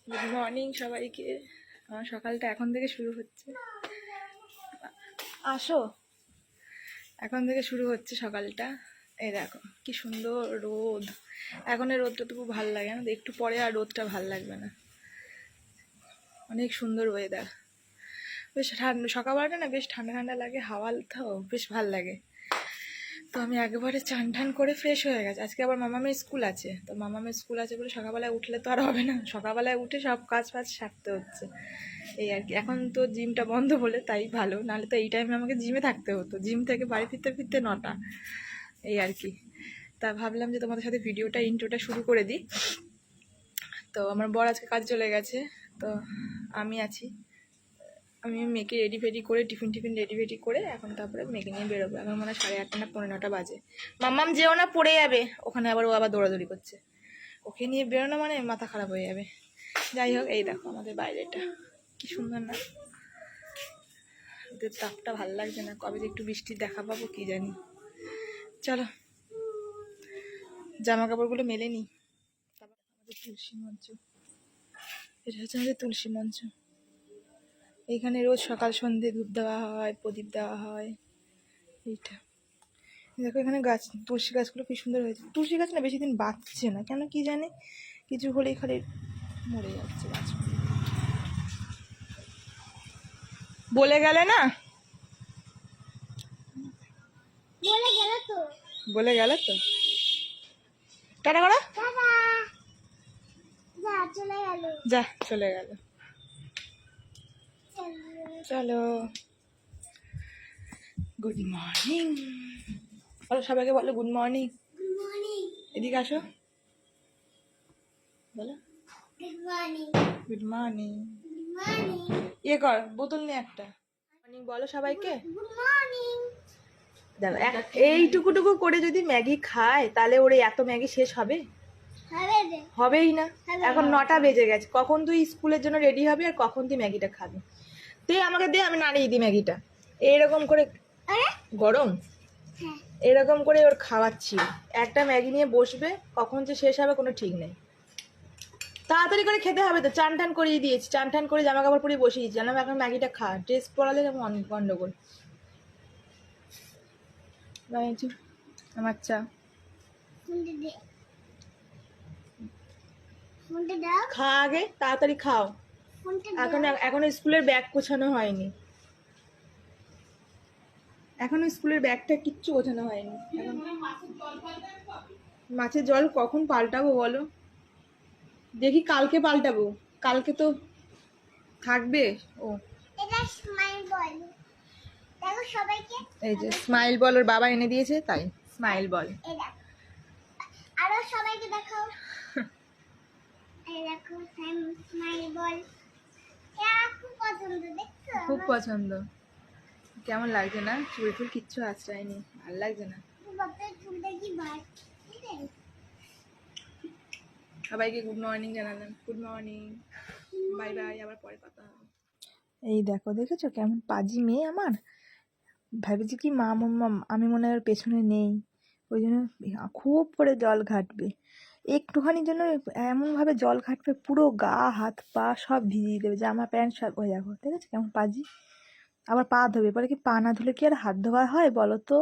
Good morning সবাইকে। আমার সকালটা এখন থেকে শুরু হচ্ছে। আসো, এখন থেকে শুরু হচ্ছে সকালটা। এই দেখো কি সুন্দর রোদ। এখন এই রোদটা তো খুব ভালো লাগে না, একটু পরে আর রোদটা ভালো লাগবে না। অনেক সুন্দর ওয়েদার, বেশ ঠান্ডা। সকালবেলাটা না বেশ ঠান্ডা ঠান্ডা লাগে, হাওয়া তো বেশ ভাল লাগে। তো আমি একবারে চান টান করে ফ্রেশ হয়ে গেছে। আজকে আবার মামামের স্কুল আছে, তো মামামের স্কুল আছে বলে সকালবেলায় উঠলে তো আর হবে না, সকালবেলায় উঠে সব কাজ ফাজ সারতে হচ্ছে। এই আর কি। এখন তো জিমটা বন্ধ বলে তাই ভালো, নাহলে তো এই টাইমে আমাকে জিমে থাকতে হতো। জিম থেকে বাড়ি ফিরতে ফিরতে 9টা। এই আর কি। তা ভাবলাম যে তোমাদের সাথে ভিডিওটা ইন্ট্রোটা শুরু করে দিই। তো আমার বর আজকে কাজ চলে গেছে, তো আমি আছি। আমি মেয়েকে রেডি ফেডি করে টিফিন রেডি করে এখন তারপরে মেয়েকে নিয়ে বেরোবো। এখন মনে হয় 8:30 না 9:45 বাজে। মাম্মাম যেও না, পড়ে যাবে ওখানে। আবার ও আবার দৌড়াদৌড়ি করছে। ওকে নিয়ে বেরোনো মানে মাথা খারাপ হয়ে যাবে। যাই হোক, এই দেখো আমাদের বাইরেটা কি সুন্দর না? ওদের তাপটা ভালো লাগছে না, কবে যে একটু বৃষ্টির দেখা পাবো কি জানি। চলো জামা কাপড়গুলো মেলে নিই। আমাদের তুলসী মঞ্চ, এটা হচ্ছে আমাদের তুলসী মঞ্চ। এইখানে রোজ সকাল সন্ধ্যে ধূপ দেওয়া হয়, প্রদীপ দেওয়া হয়। এইটা দেখো, এখানে গাছ, তুলসী গাছগুলো কি সুন্দর হয়েছে। তুলসী গাছ না বেশি দিন বাঁচছে না কেন কি জানে, কিছু হলেই খালি মরে যাচ্ছে গাছ। বলে গেলে না, বলে গেলে তো টাটা করা, যা চলে গেল। চলো, গুড মর্নিং বলো সবাইকে, বলো গুড মর্নিং। এদিকে আসো, বলো গুড মর্নিং। ইয়ে কর, বোতল নিয়ে একটা মর্নিং বলো সবাইকে। দেখো এইটুকুটুকু করে যদি ম্যাগি খায় তাহলে ওর এত ম্যাগি শেষ হবে? হবেই না। এখন 9টা বেজে গেছে, কখন তুই স্কুলের জন্য রেডি হবে আর কখন তুই ম্যাগিটা খাবি? দে আমাকে, দে, আমি নাড়িয়ে দিই ম্যাগিটা। এইরকম করে গরম, এরকম করে ওর খাওয়াচ্ছি। একটা ম্যাগি নিয়ে বসবে, কখন যে শেষ হবে কোনো ঠিক নেই। তাড়াতাড়ি করে খেতে হবে তো। চান টান করিয়ে দিয়েছি, চান টান করে জামা কাপড় পরিয়ে বসিয়েছি, জানাম এখন ম্যাগিটা খা। ড্রেস পরালে যেমন অনেক গন্ডগোল। আমার চা খা আগে, তাড়াতাড়ি খাও। এখনো স্কুলের ব্যাগ গোছানো হয়নি, এখনো স্কুলের ব্যাগটা কিচ্ছু গোছানো হয়নি। এখন মাছের জল কখন পাল্টাবো বলো? দেখি কালকে পাল্টাবো, কালকে তো থাকবে। ও এই যে স্মাইল বল ওর বাবা এনে দিয়েছে, তাই স্মাইল বল। আরো সবাইকে দেখাও, এই দেখো স্মাইল বল। খুব পছন্দ। কেমন লাগছে না? চুল ফুল কিচ্ছু আশ্রয়নি, ভালো লাগছে না। সবাইকে গুড মর্নিং জানালাম। গুড মর্নিং, বাই বাই, আবার পরে কথা হবে। এই দেখো, দেখেছো কেমন পাজি মেয়ে আমার। ভেবেছি কি আমি মনে হয় পেছনে নেই, ওই জন্য খুব করে জল ঘাটবে। একটুখানির জন্য এমনভাবে জল ঘাটবে, পুরো গা হাত পা সব ভিজিয়ে দেবে, জামা প্যান্ট সব। ওই দেখো, দেখেছো কেমন পাজি। আবার পা ধোবে, পরে কি পা না ধুলে কি আর হাত ধোয়া হয় বলো তো?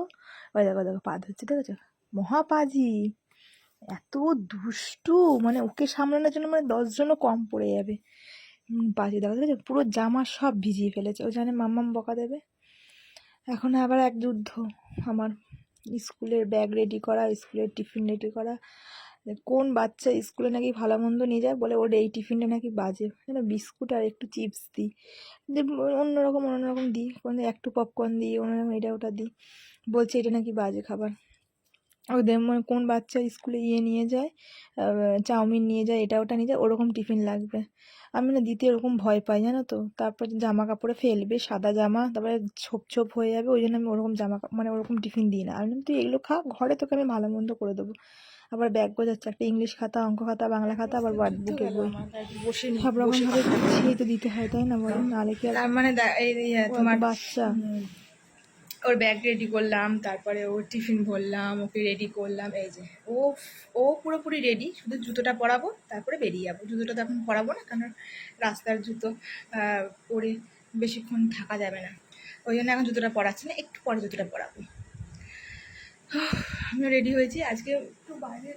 ওই দেখো দেখো, পা ধুচ্ছে, দেখেছো? মহাপাজি, এত দুষ্টু, মানে ওকে সামলানোর জন্য মানে 10 জনও কম পড়ে যাবে। পাজি দেখো, দেখেছো পুরো জামা সব ভিজিয়ে ফেলেছে। ও জানে মাম্মাম বকা দেবে। এখন আবার এক যুদ্ধ আমার, স্কুলের ব্যাগ রেডি করা, স্কুলের টিফিন রেডি করা। কোন বাচ্চা স্কুলে নাকি ভালো মন্দ নিয়ে যায়, বলে ওর এই টিফিনটা নাকি বাজে। বিস্কুট আর একটু চিপস দিই, অন্যরকম দিই, কোনো একটু পপকর্ন দিই, অন্যরকম এটা ওটা দিই, বলছে এটা নাকি বাজে খাবার। ওদের কোন বাচ্চা স্কুলে নিয়ে যায়, চাউমিন নিয়ে যায়, এটা ওটা নিয়ে যায়, ওরকম টিফিন লাগবে। আমি না দিতে ওরকম ভয় পাই, জানো তো। তারপর জামা কাপড়ে ফেলবে, সাদা জামা, তারপরে ছোপ ছোপ হয়ে যাবে, ওই জন্য আমি ওরকম মানে ওরকম টিফিন দিই না। আমি তুই এগুলো খা, ঘরে তোকে আমি ভালো মন্দ করে দেবো। আবার ব্যাগ গোছাচ্ছে, একটা ইংলিশ খাতা, অঙ্ক খাতা, বাংলা খাতা, আবার ওয়ার্ডবুকের বই, সব রকম ভাবে গুছিয়ে তো দিতে হয়, তাই না বলো? নাহলে কি আর, মানে তোমার বাচ্চা ওর ব্যাগ রেডি করলাম, তারপরে ওর টিফিন ভরলাম, ওকে রেডি করলাম। এই যে ও ও পুরোপুরি রেডি, শুধু জুতোটা পরাবো তারপরে বেরিয়ে যাবো। জুতোটা তো এখন পরাবো না, কারণ রাস্তার জুতো পরে বেশিক্ষণ থাকা যাবে না, ওই জন্য এখন জুতোটা পরাচ্ছি না, একটু পরে জুতোটা পরাবো। আমি রেডি হয়েছি। আজকে একটু বাইরে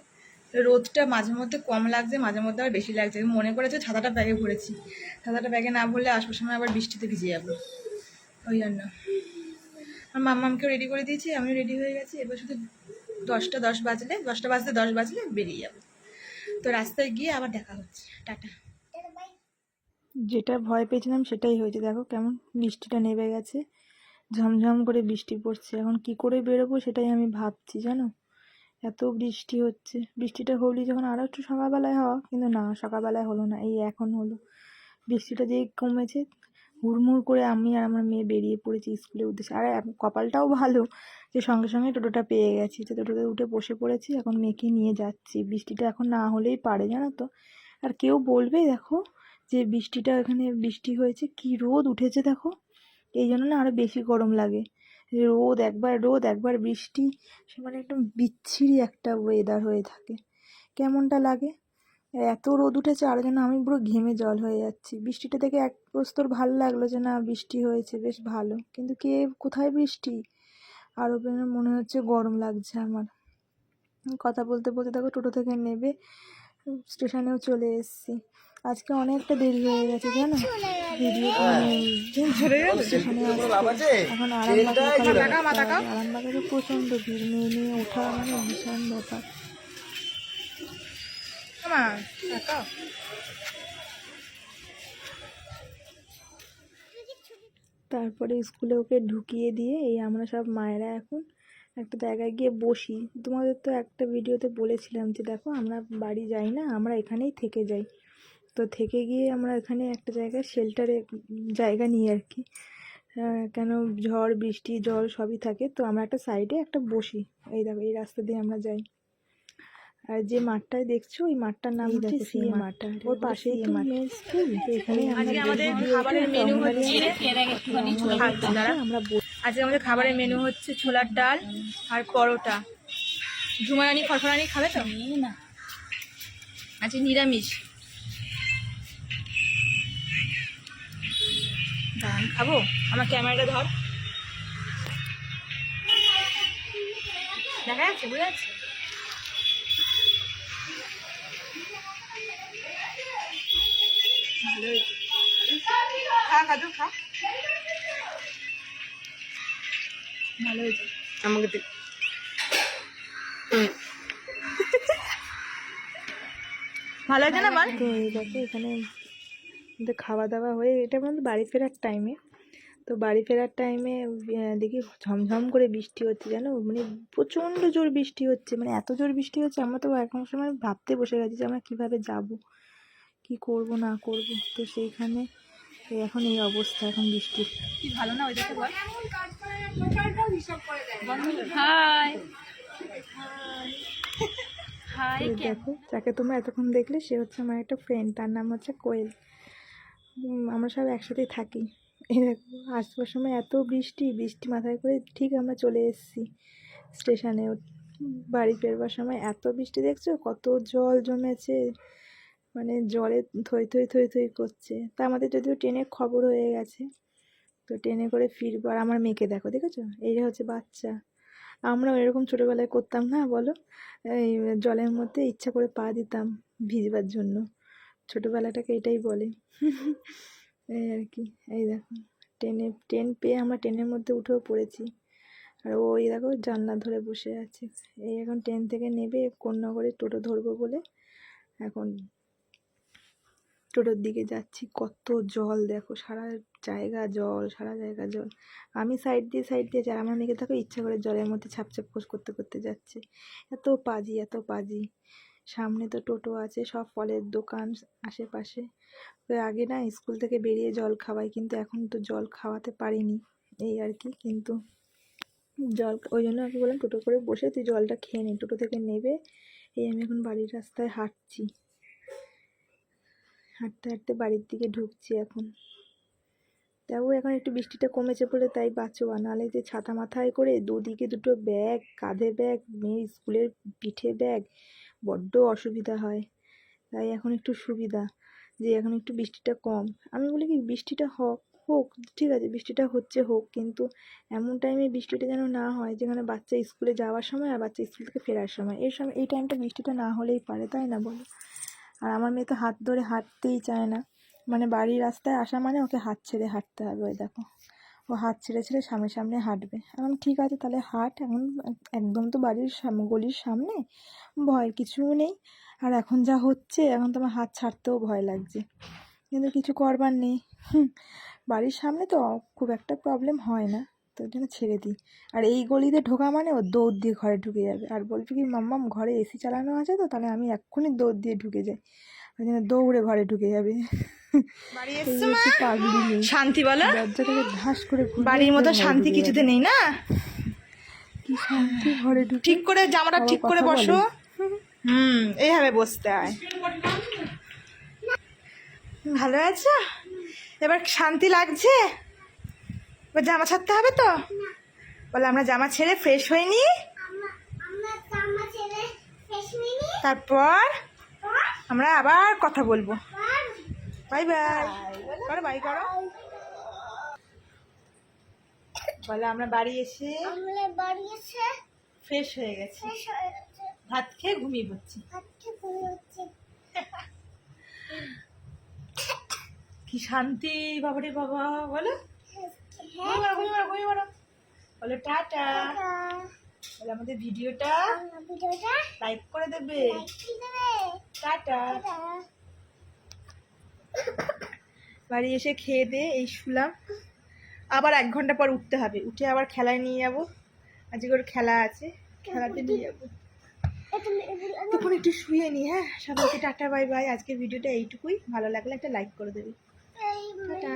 রোদটা মাঝে মধ্যে কম লাগছে, মাঝে মধ্যে আবার বেশি লাগছে। মনে করেছে ছাতাটা ব্যাগে ভরেছি, ছাতাটা ব্যাগে না ভরলে আসবার সময় আবার বৃষ্টিতে ভিজে যাবো, ওই জন্য। আর মাম্মামকেও রেডি করে দিয়েছি, আমিও রেডি হয়ে গেছি। এবার শুধু 10টা বাজতে 10 বাজলে বেরিয়ে যাবো। তো রাস্তায় গিয়ে আবার দেখা হচ্ছে, টাটা। যেটা ভয় পেয়েছিলাম সেটাই হয়েছে। দেখো কেমন বৃষ্টিটা নেমে গেছে, ঝমঝম করে বৃষ্টি পড়ছে। এখন কি করে বেরোবো সেটাই আমি ভাবছি, জানো, এত বৃষ্টি হচ্ছে। বৃষ্টিটা হলি যখন আরও একটু সকালবেলায় হওয়া, কিন্তু না, সকালবেলায় হলো না, এই এখন হলো। বৃষ্টিটা যেই কমেছে, হুড়মুড় করে আমি আর আমার মেয়ে বেরিয়ে পড়েছি স্কুলের উদ্দেশ্যে। আর কপালটাও ভালো যে সঙ্গে সঙ্গে টোটোটা পেয়ে গেছি, তো টোটোতে উঠে বসে পড়েছি, এখন মেয়েকে নিয়ে যাচ্ছি। বৃষ্টিটা এখন না হলেই পারে, জানো তো। আর কেউ বলবে দেখো যে বৃষ্টিটা এখানে বৃষ্টি হয়েছে, কি রোদ উঠেছে দেখো, এই জন্য না আরও বেশি গরম লাগে। রোদ একবার বৃষ্টি, সে মানে একদম বিচ্ছিরি একটা ওয়েদার হয়ে থাকে, কেমনটা লাগে। এত রোদ উঠেছে আর যেন আমি পুরো ঘেমে জল হয়ে যাচ্ছি। বৃষ্টিটা দেখে এক প্রস্তর ভালো লাগলো যে না বৃষ্টি হয়েছে, বেশ ভালো, কিন্তু কোথায় বৃষ্টি, আরও যেন মনে হচ্ছে গরম লাগছে আমার। কথা বলতে বলতে দেখো টোটো থেকে নেবে স্টেশনেও চলে এসেছি। আজকে অনেকটা দেরি হয়ে গেছে, জানো, ভিডিও স্টেশনে আসতে। এখন আরামবাগে তো প্রচণ্ড ভিড়, মেয়ে নিয়ে ওঠা মানে ভীষণ ব্যাপার। তারপরে স্কুলে ওকে ঢুকিয়ে দিয়ে এই আমরা সব মায়েরা এখন একটা জায়গায় গিয়ে বসি। তোমাদের তো একটা ভিডিওতে বলেছিলাম যে দেখো আমরা বাড়ি যাই না, আমরা এখানেই থেকে যাই। তো থেকে গিয়ে আমরা এখানে একটা জায়গায় শেল্টারে জায়গা নিই আর কি, কেন ঝড় বৃষ্টি জল সবই থাকে। তো আমরা একটা সাইডে একটা বসি, এই দেখো এই রাস্তা দিয়ে আমরা যাই। আর যে মাঠটায় দেখছো ওই মাঠটার নাম হচ্ছে সিএ মাঠটা, ওর পাশেই তো মেয়ের স্কুল। তো এখানে আজকে আমাদের খাবারের মেনু হচ্ছে আজকে আমাদের খাবারের মেনু হচ্ছে ছোলার ডাল আর পরোটা। ঝুমারানি ফরফরানি খাবে তো না, আজকে নিরামিষ। আমি খাবো, আমার ক্যামেরাটা ধর, দেখা যাচ্ছে, বুঝে যাচ্ছে। ভালো হয়েছে, ভালো হয়েছে আমাকে ভালো হয়েছে না বল। তো এই দেখো এখানে খাওয়া দাওয়া হয়ে এটা বলতে বাড়ি ফেরার টাইমে, তো বাড়ি ফেরার টাইমে দেখি ঝমঝম করে বৃষ্টি হচ্ছে, জানো, মানে প্রচণ্ড জোর বৃষ্টি হচ্ছে, মানে এত জোর বৃষ্টি হচ্ছে আমরা তো এখন সময় ভাবতে বসে গেছি যে আমরা কীভাবে যাব, কি করব না করব। তো সেইখানে এখন এই অবস্থা, এখন বৃষ্টির। কি ভালো না ওই দেখে বল। হাই হাই, দেখো যাকে তোমরা এতক্ষণ দেখলে সে হচ্ছে আমার একটা ফ্রেন্ড, তার নাম হচ্ছে কোয়েল। আমরা সব একসাথেই থাকি। এই দেখো আসবার সময় এত বৃষ্টি মাথায় করে ঠিক আমরা চলে এসেছি স্টেশনে। বাড়ি ফেরবার সময় এত বৃষ্টি, দেখছো কত জল জমেছে, মানে জলে থই থই থই থই করছে। তা আমাদের যদিও ট্রেনের খবর হয়ে গেছে, তো ট্রেনে করে ফিরবো। আর আমার মেয়েকে দেখেছো, এইটা হচ্ছে বাচ্চা। আমরাও এরকম ছোটোবেলায় করতাম না বলো, এই জলের মধ্যে ইচ্ছা করে পা দিতাম ভিজবার জন্য, ছোটোবেলাটাকে এটাই বলে। এই আর কি। এই দেখো ট্রেন পেয়ে আমরা ট্রেনের মধ্যে উঠেও পড়েছি, আর ওই দেখো জানলা ধরে বসে আছে। এই এখন ট্রেন থেকে নেবে কোন নগরে টোটো ধরবো বলে এখন টোটোর দিকে যাচ্ছি। কত জল দেখো, সারা জায়গা জল, সারা জায়গা জল। আমি সাইড দিয়ে যাই, আমার মেয়েকে দেখো ইচ্ছা করে জলের মধ্যে ছাপছাপ করতে করতে যাচ্ছে। এত পাজি। সামনে তো টোটো আছে, সব ফলের দোকান আশেপাশে। তো আগে না স্কুল থেকে বেরিয়ে জল খাওয়াই, কিন্তু এখন তো জল খাওয়াতে পারিনি, এই আর কি। কিন্তু জল ওই জন্য আমি বললাম টোটো করে বসে তুই জলটা খেয়ে নে, টোটো থেকে নেবে। এই আমি এখন বাড়ির রাস্তায় হাঁটছি, হাঁটতে হাঁটতে বাড়ির দিকে ঢুকছি এখন। তাও এখন একটু বৃষ্টিটা কমেছে বলে তাই বাঁচোয়া, নাহলে যে ছাতা মাথায় করে দুদিকে দুটো ব্যাগ, কাঁধে ব্যাগ, মেয়ের স্কুলের পিঠে ব্যাগ, বড্ড অসুবিধা হয়। তাই এখন একটু সুবিধা যে এখন একটু বৃষ্টিটা কম। আমি বলি কি বৃষ্টিটা হোক, ঠিক আছে বৃষ্টিটা হচ্ছে হোক, কিন্তু এমন টাইমে বৃষ্টিটা যেন না হয় যেখানে বাচ্চা স্কুলে যাওয়ার সময় আর বাচ্চা স্কুল থেকে ফেরার সময়, এই টাইমটা বৃষ্টিটা না হলেই পারে, তাই না বলো? আর আমার মেয়ে তো হাত ধরে হাঁটতেই চায় না, মানে বাড়ির রাস্তায় আসা মানে ওকে হাত ছেড়ে হাঁটতে হবে। ওই দেখো ও হাত ছেড়ে ছেড়ে সামনে সামনে হাঁটবে। এখন ঠিক আছে তাহলে হাঁট, এখন একদম তো বাড়ির গলির সামনে, ভয় কিছু নেই। আর এখন যা হচ্ছে এখন তোমার হাত ছাড়তেও ভয় লাগছে, কিন্তু কিছু করবার নেই। বাড়ির সামনে তো খুব একটা প্রবলেম হয় না, তো ওই জন্য ছেড়ে দিই। আর এই গলিতে ঢোকা মানে ও দৌড় দিয়ে ঘরে ঢুকে যাবে, আর বলবে কি মাম্মাম ঘরে এসি চালানো আছে তো, তাহলে আমি এক্ষুনি দৌড় দিয়ে ঢুকে যাই, ওই জন্য দৌড়ে ঘরে ঢুকে যাবে। বাড়ি এই এসছো হচ্ছে পাগলি মেয়ে, শান্তি বলো। দরজাটাকে ধাস করে বাড়ির মতো শান্তি ঢুকে কিছুতে যাবে। নেই না। কি শান্তি ঘরে ঢুকে। ঠিক করে জামাটা আবার ঠিক করে কথা বসো। বলে। এইভাবে বসতে হয়। ভালো আছো? এবার শান্তি লাগছে? এবার জামা ছাড়তে হবে তো? বলে আমরা জামা ছেড়ে ফ্রেশ হইনি, তারপর আমরা আবার কথা বলবো। বাই বাই করো, বাই করো। বলে আমরা বাড়ি এসে ফ্রেশ হয়ে গেছি, ভাত খেয়ে ঘুমিয়ে পড়ছি। কি শান্তি বাবারে বাবা, বলো ঘুমিয়ে পড়ো। বলো টাটা। বলে আমাদের ভিডিওটা লাইক করে দেবে। টাটা। বাড়ি এসে খেয়ে দিয়ে এই শুলাম, আবার 1 ঘন্টা পর উঠতে হবে, উঠে আবার খেলায় নিয়ে যাবো। আজকে ওর খেলা আছে, খেলাতে নিয়ে যাবো। তখন একটু শুয়ে নি। হ্যাঁ, সবাইকে টাটা বাই বাই। আজকের ভিডিওটা এইটুকুই, ভালো লাগলে একটা লাইক করে দেবে। টাটা।